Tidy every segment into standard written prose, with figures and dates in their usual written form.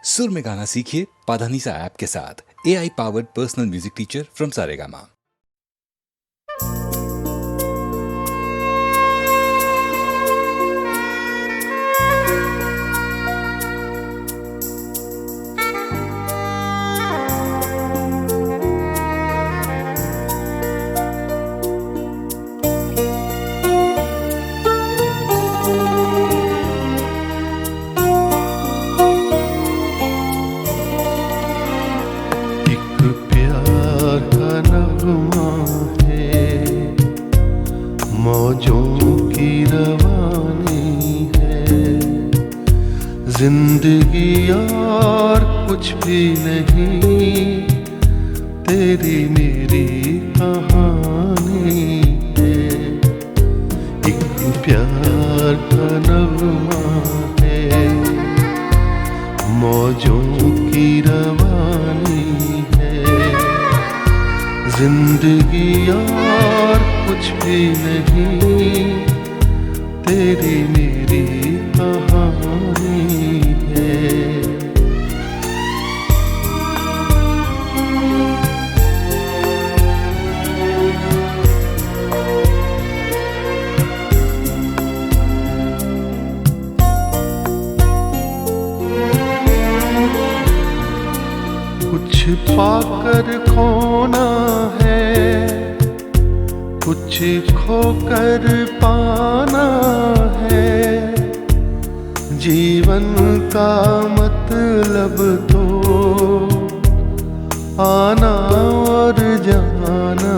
सुर में गाना सीखिए पाधानीसा ऐप के साथ। AI powered personal music teacher from Saregama. मौजों की रवानी है जिंदगी और कुछ भी नहीं, तेरी मेरी कहानी है। एक प्यार का नगमा है, मौजों की रवानी है जिंदगी और कुछ भी नहीं, तेरी मेरी कहानी है। कुछ पाकर खोना है, कुछ खोकर पाना है, जीवन का मतलब तो आना और जाना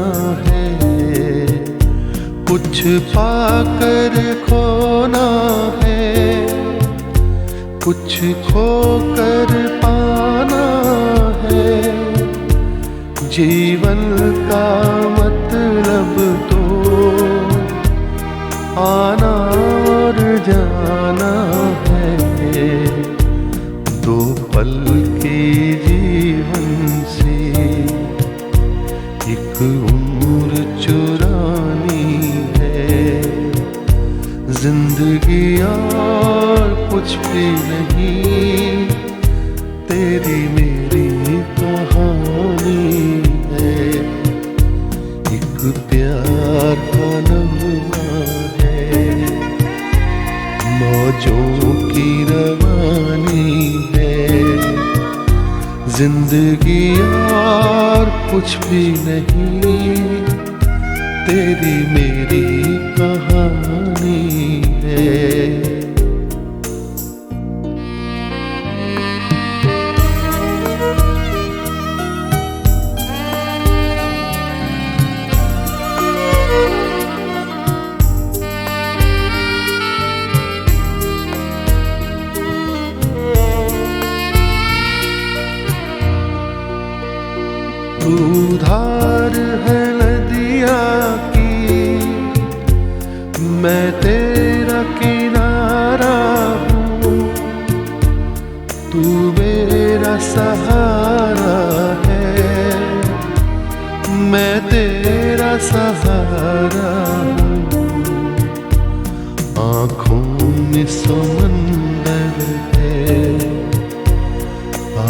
है। कुछ पाकर खोना है, कुछ खोकर पाना है, जीवन का मतलब तो आना और जाना है। दो पल के जीवन से एक उम्र चुरानी है, जिंदगी और कुछ भी नहीं, तेरी मेरी कहानी है। एक प्यार का नगमा है, मौजों की रवानी है, जिंदगी और कुछ भी नहीं, तेरी मेरी कहानी है। तू धार है नदिया की, मैं तेरा किनारा हूँ, तू मेरा सहारा है, मैं तेरा सहारा हूँ। आँखों में समंदर है,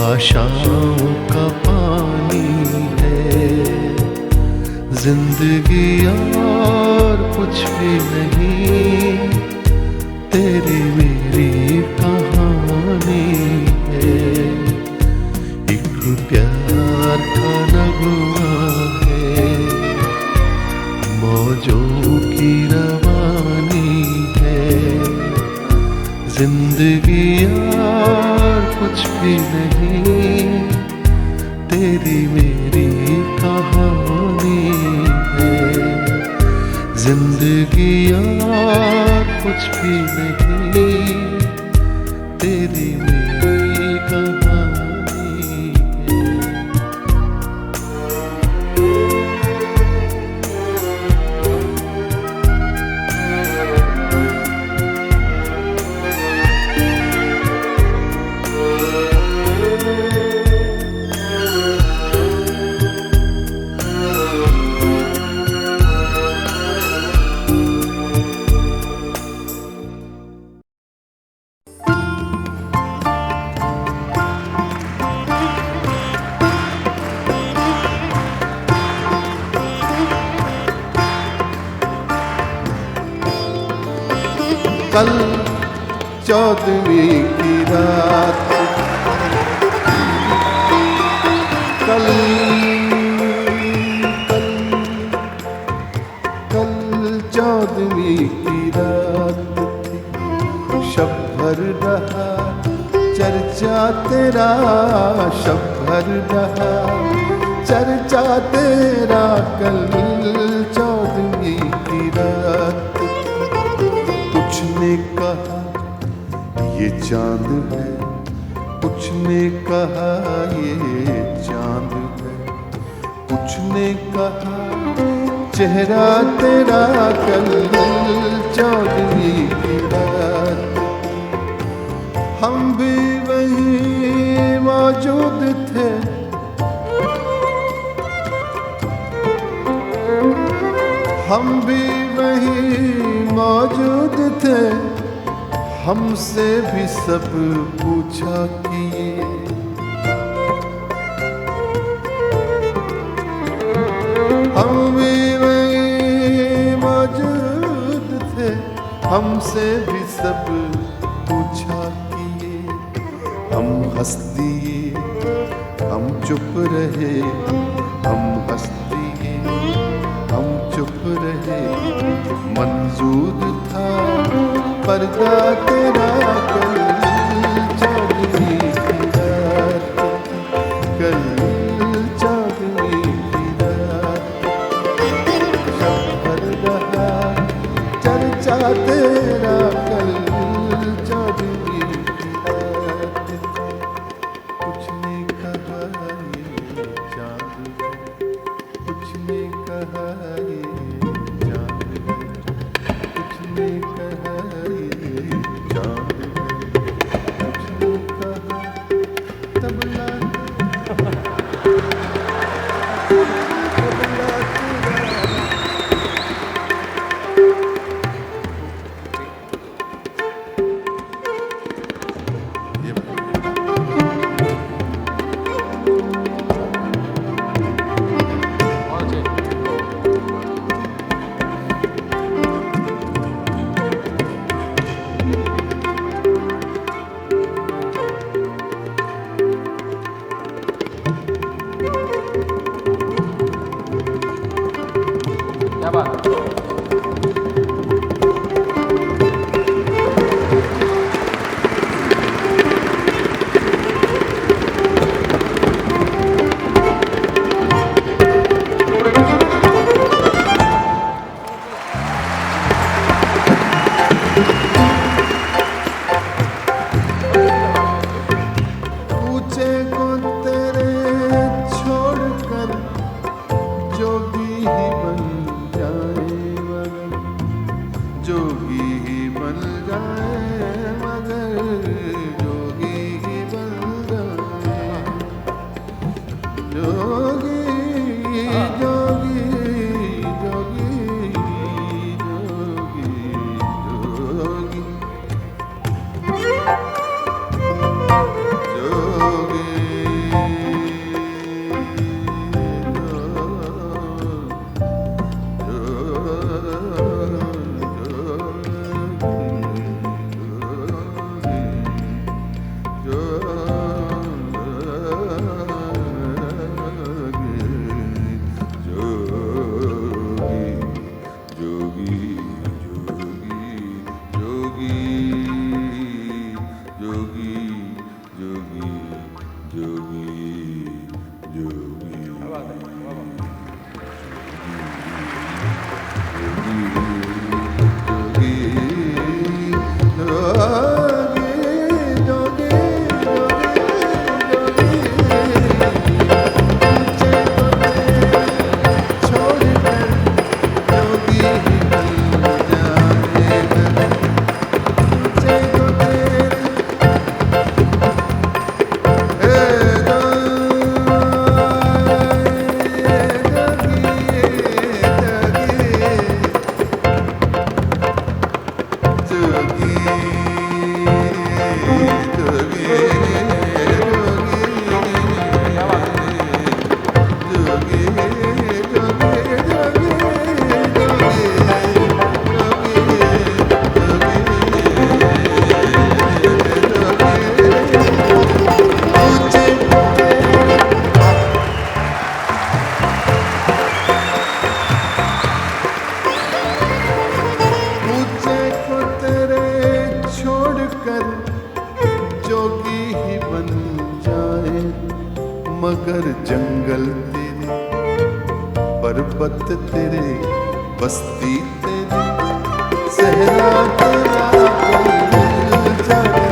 आशाओं का पानी है, जिंदगी और कुछ भी नहीं, तेरी मेरी कहानी है। एक प्यार का नगमा है, मौजों की रवानी है, जिंदगी और कुछ भी नहीं, तेरी मेरी कहानी है। जिंदगी और कुछ भी नहीं, तेरी मेरी कहानी है। कल 14वीं की रात, कल कल कल 14वीं की रात थी। शब भर रहा चर्चा तेरा, शब भर रहा चर्चा तेरा, कल 14वीं की रात। कुछ ने कहा ये चांद है, कुछ ने कहा ये चांद है, कुछ ने कहा चेहरा तेरा, कल 14वीं की रात। हम भी वहीं मौजूद थे, हम भी वहीं मौजूद थे, हमसे भी सब पूछा किए। हम भी वहीं मौजूद थे, हमसे भी सब पूछा किए। हम हंस दिए, हम चुप रहे, हम हंस दिए, हम चुप रहे। मंजूर था पर्दा तेरा, कल 14वीं की रात, कल 14वीं की रात। शब भर रहा चर्चा तेरा, कल 14वीं की रात। कुछ ने कहा ये चांद है, कुछ ने कहा ये चांद है, कुछ ने कहा ये चांद है। बन जाए, मगर जंगल तेरे, पर्वत तेरे, बस्ती तेरे, सहरा तेरा, जंगल जाने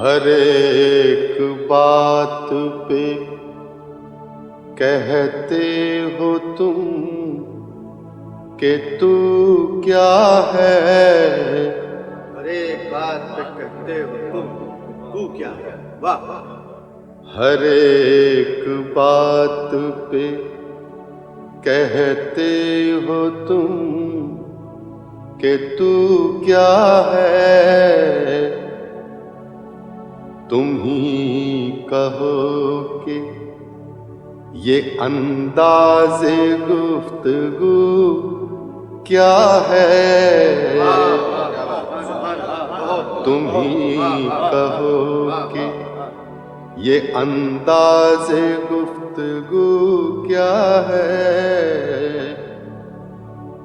हर एक बात पे कहते हो तुम कि तू क्या है। हर एक बात पे कहते हो तुम, तू क्या है। वाह। हर एक बात पे कहते हो तुम कि तू क्या है। तुम ही कहो कि ये अंदाज़े गुफ्तगू क्या है। तुम ही कहो कि ये अंदाज़े गुफ्तगू क्या है।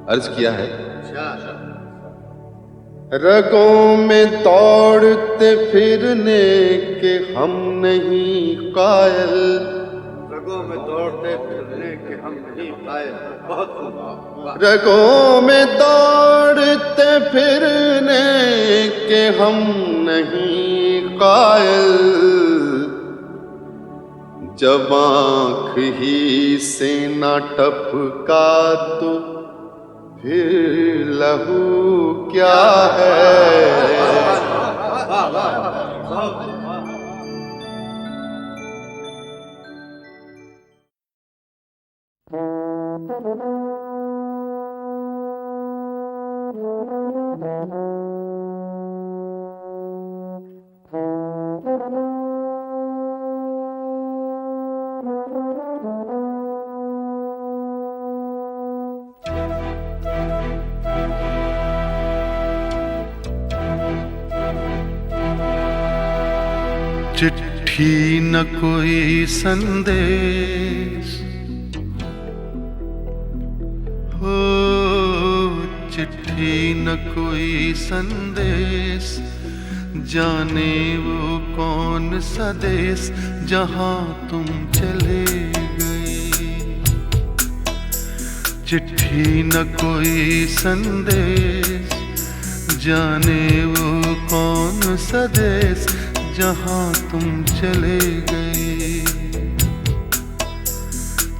अर्ज किया है, रगों में दौड़ते फिरने के हम नहीं कायल। रगों में दौड़ते फिरने के हम नहीं कायल। बहुत खूब। रगों में दौड़ते फिरने के हम नहीं कायल। जब आँख ही से न टपका तो फिर लहू क्या है। चिट्ठी न कोई संदेश हो, चिट्ठी न कोई संदेश, जाने वो कौन सा देश जहाँ तुम चले गए। चिट्ठी न कोई संदेश, जाने वो कौन सा देश जहाँ तुम चले गए।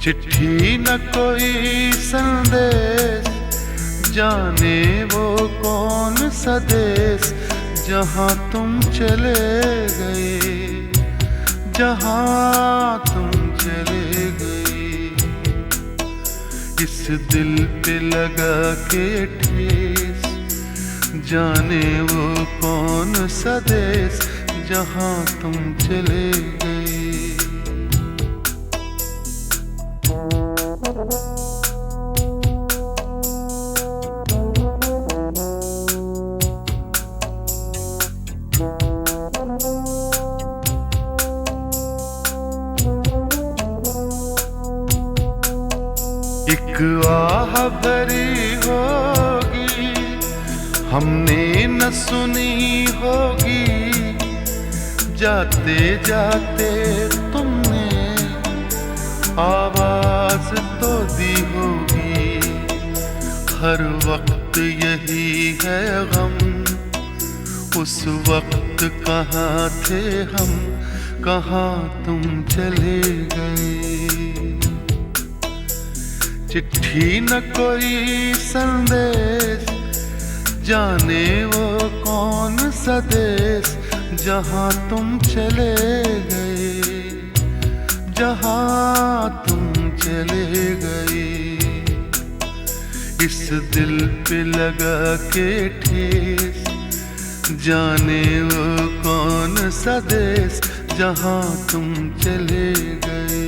चिट्ठी न कोई संदेश, जाने वो कौन सा देश जहाँ तुम चले गए। जहाँ तुम चले गए। इस दिल पे लगा के ठेस, जाने वो कौन सा देश जहाँ तुम चले गए। एक आह भरी होगी हमने न सुनी होगी, जाते जाते तुमने आवाज तो दी होगी। हर वक्त यही है गम, उस वक्त कहाँ थे हम, कहाँ तुम चले गए। चिट्ठी न कोई संदेश, जाने वो कौन सा देश जहाँ तुम चले गए, जहाँ तुम चले गए। इस दिल पे लगा के ठेस, जाने वो कौन सा देश जहाँ तुम चले गए।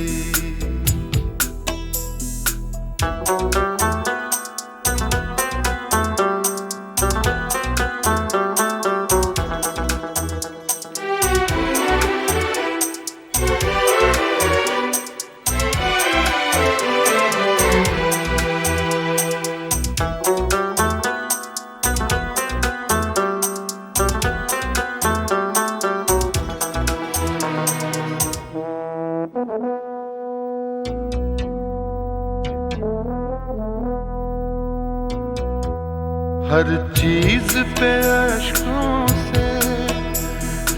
हर चीज पे अश्कों से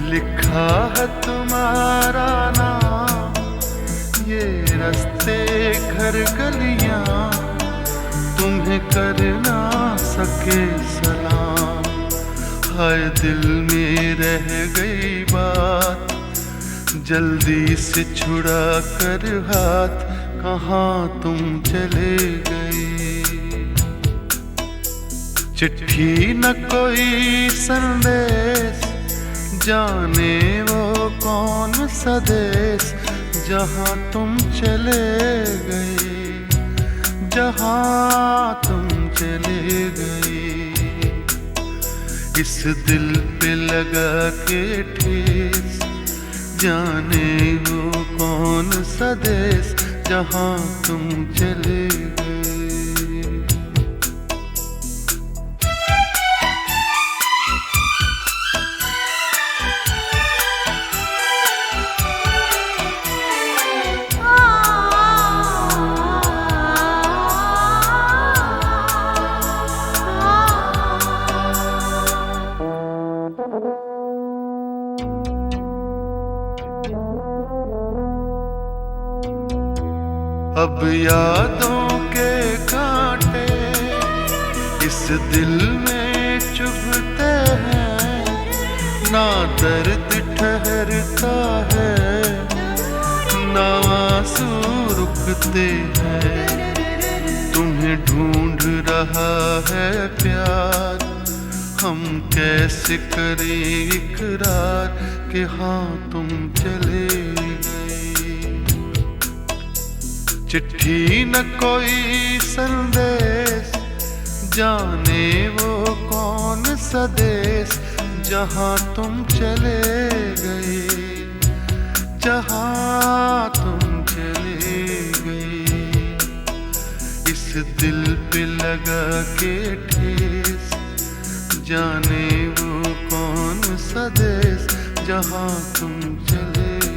लिखा है तुम्हारा नाम, ये रास्ते घर गलियां तुम्हें कर ना सके सलाम। हाय दिल में रह गई बात, जल्दी से छुड़ा कर हाथ, कहाँ तुम चले गए। चिट्ठी न कोई संदेश, जाने वो कौन सा देश जहाँ तुम चले गए, जहाँ तुम चले गए। इस दिल पे लगा के ठेस, जाने वो कौन सा देश जहाँ तुम चले गए। अब यादों के कांटे इस दिल में चुभते हैं, ना दर्द ठहरता है, ना आंसू रुकते हैं। तुम्हें ढूंढ रहा है प्यार, हम कैसे करें इकरार कि हाँ तुम चले गए। चिट्ठी न कोई संदेश, जाने वो कौन सा देश जहाँ तुम चले गए, जहाँ तुम चले गए। इस दिल पे लगा के ठेस, जाने वो कौन सा देश जहाँ तुम चले गए।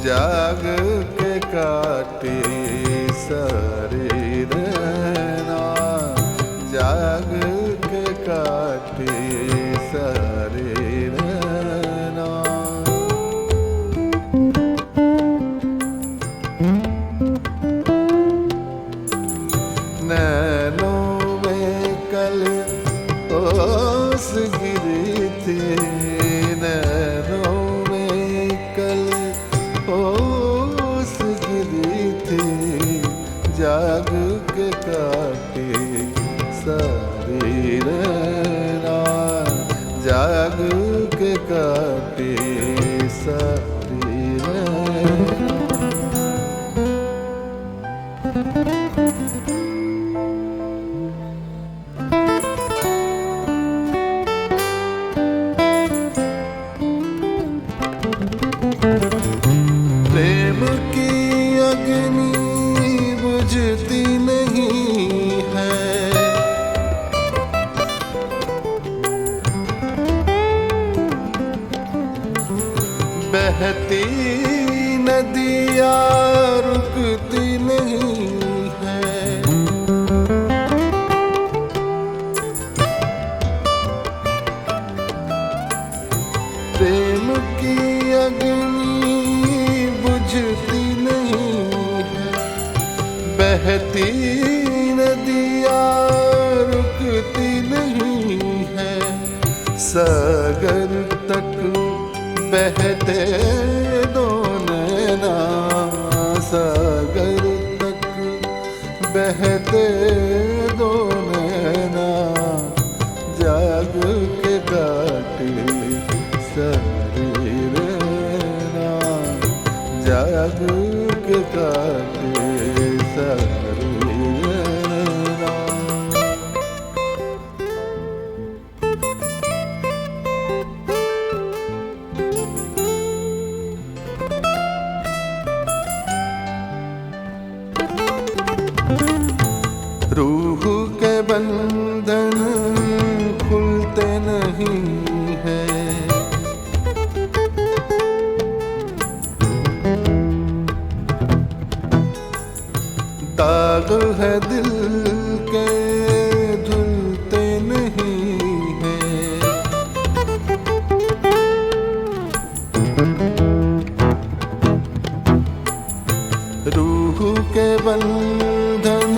जाग के काटे सारे रहना, जाग के काटे सारे रहना। नैनों में कल ओस गिरी थी, नैनों में कल ओस गिरी थी, जाग के काटे सारी रहना, जाग के काटे सारी रहना। प्रेम की अग्नि बुझती नहीं है, बहती नदियाँ रुकती नहीं है। प्रेम की अग्नि बुझती नहीं है, बहती नदियाँ रुकती नहीं है। सागर तक बहते दो नैना, सागर तक बहते दो नैना, जाग के काटे सारी रहना, जाग के काटे सारी रहना। रूह के बंधन खुलते नहीं हैं, दाग है दिल के धुलते नहीं हैं। रूह के बंधन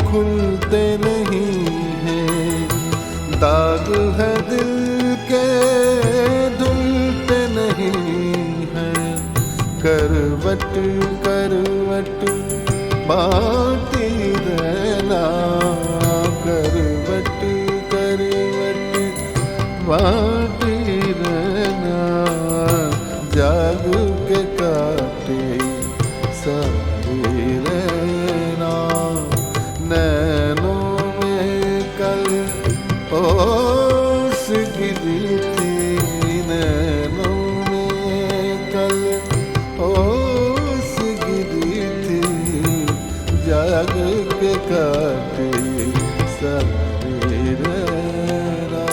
खुलते नहीं हैं, दाग है दिल के धुलते नहीं हैं। करवट करवट बाटी रहना, करवट करवट बाटी रहना, जाग के काटे सारी रहना। नैनों में कल ओस गिरी थी, नैनों में कल ओस गिरी थी, जाग के काटे सारी रहना।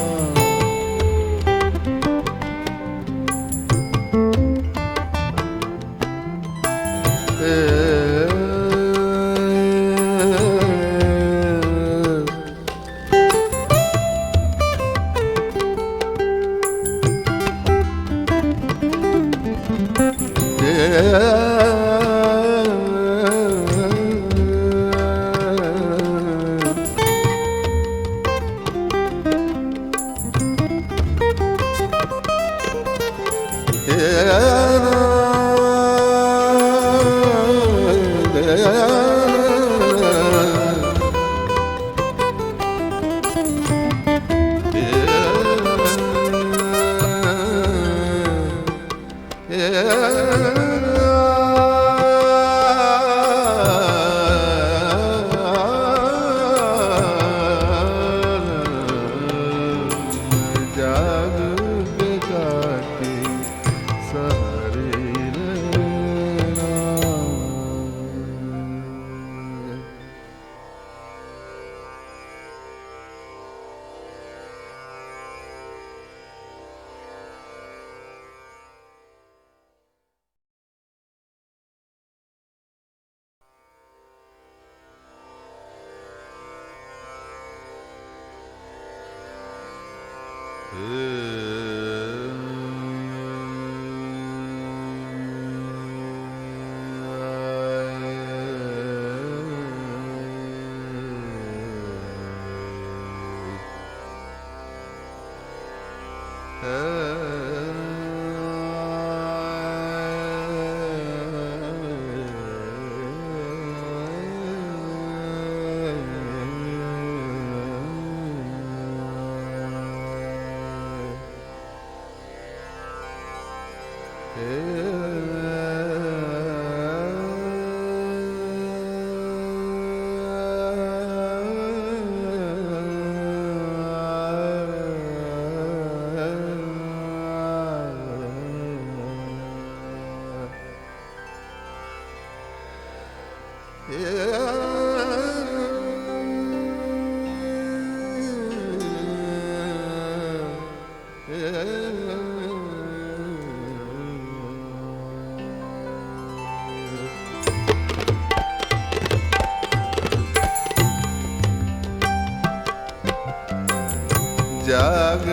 जाग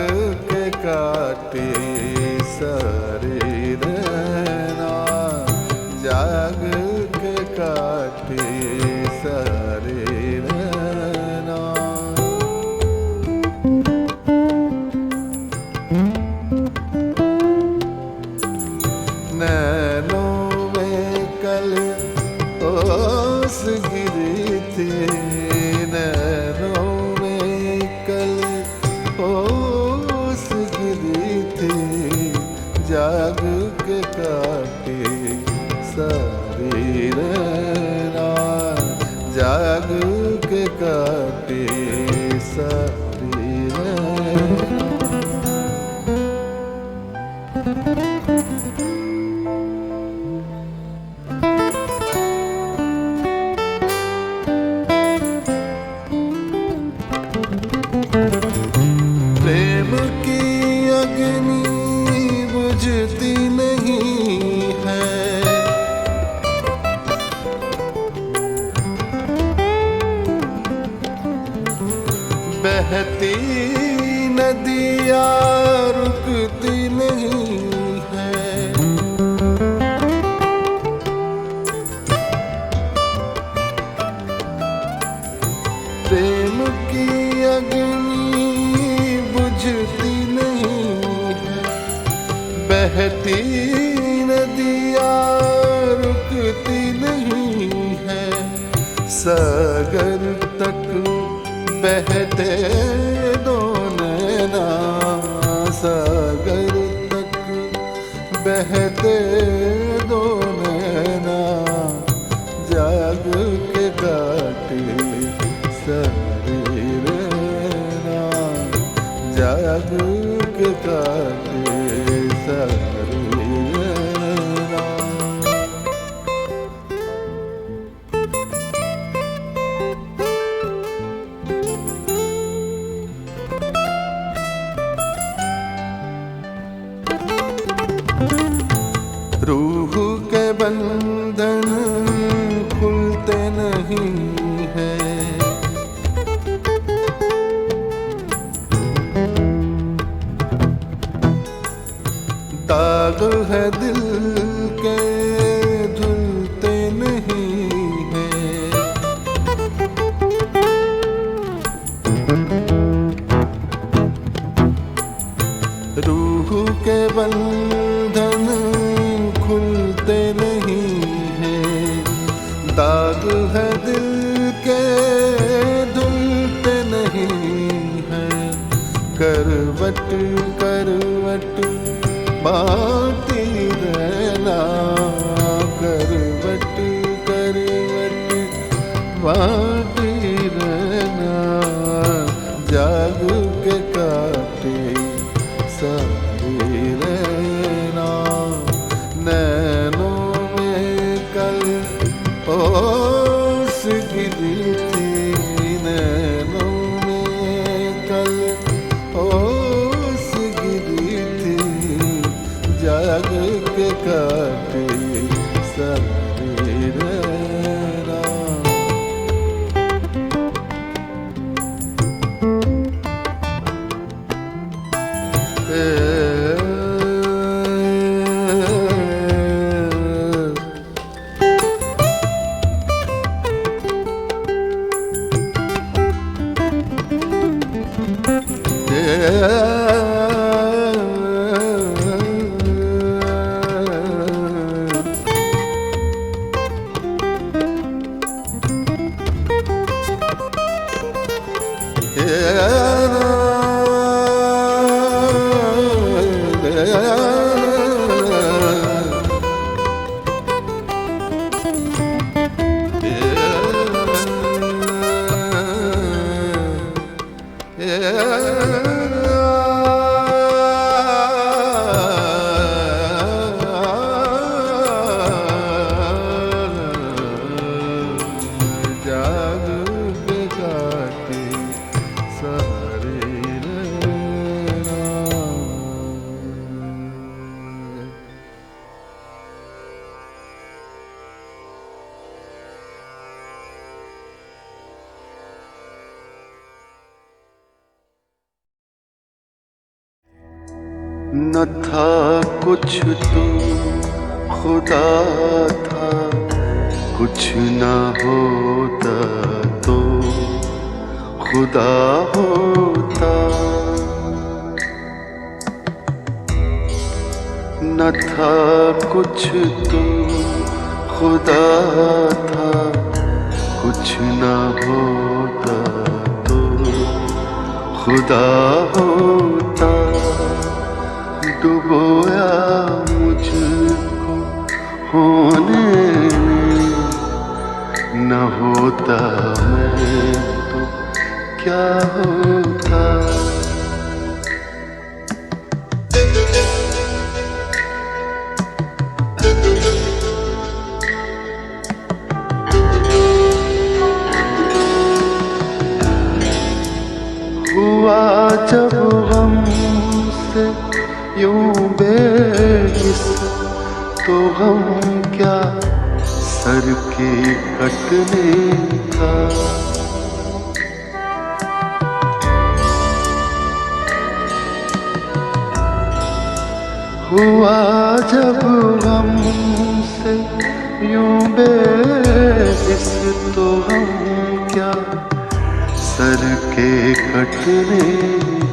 के काटे सारे रहना, जाग के काटे सारे रहना। नैनों में कल ओस गिरी थी, नैनों में कल ओस गिरी थी, जाग के काटे सारी रहना, जाग के काटे सारी रहना। प्रेम की अग्नि बुझती नहीं है, बहती नदियाँ रुकती नहीं है। प्रेम की अग्नि बुझती नहीं है, बहती नदियाँ रुकती नहीं है। सागर तक बहते दो नैना, सागर तक बहते दो नैना, जाग के काटे सारी रहना, जाग के काटे सारी रहना। रूह के बंधन खुलते नहीं हैं, दाग है दिल के धुलते नहीं हैं। रूह के बंधन खुलते नहीं हैं, दाग है दिल के धुलते नहीं हैं। करवट करवट बाटी रहना, करवट करवट बाटी रहना, जाग के काटे सारी रहना। नैनों में कल ओस गिरी थी, नैनों में कल ओस गिरी थी, जाग के काटे सारी रहना। जाग बेगाते सहारे रहना। न था कुछ तो खुदा था, कुछ न होता तो खुदा होता। न था कुछ तो खुदा था, कुछ न होता तो खुदा होता। डुबोया मुझको होने में, न होता मैं तो क्या होता। हुआ जब गम से यूं बेहिस, तो गम क्या सर के कटने का। हुआ जब गम से यूं बेहिस, तो गम क्या सर के कटने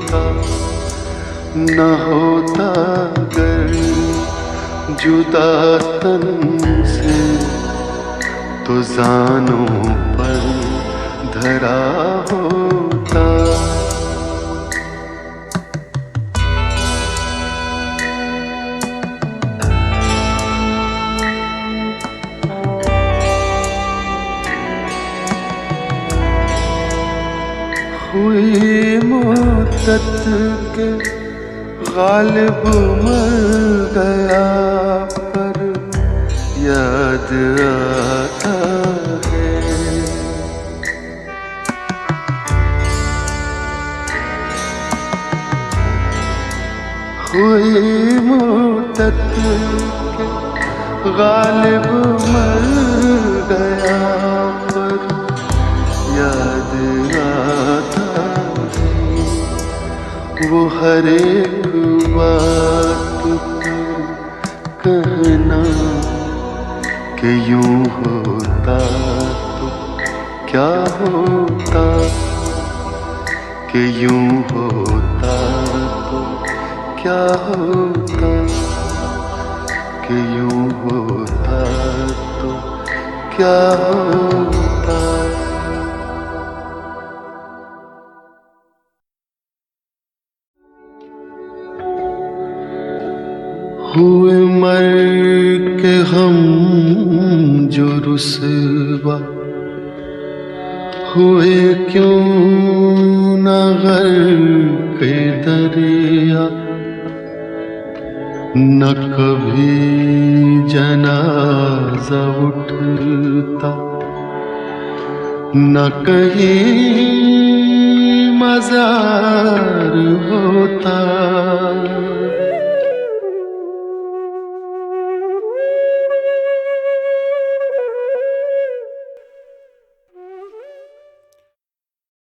का। न होता गर जुदा तन से, तो जानों पर धरा होता। हुई मुद्दत के गालिब मर गया, पर याद आता है। हुई मुद्दत के गालिब मर गया, पर याद आता है। वो हर एक बात पर कहना कि यूं होता तो क्या होता, कि यूं होता तो क्या होता, कि यूं होता तो क्या होता। हुए मर के हम जो रुसवा, हुए क्यों न गर्क दरिया। न कभी जनाजा उठता, न कहीं मजार होता।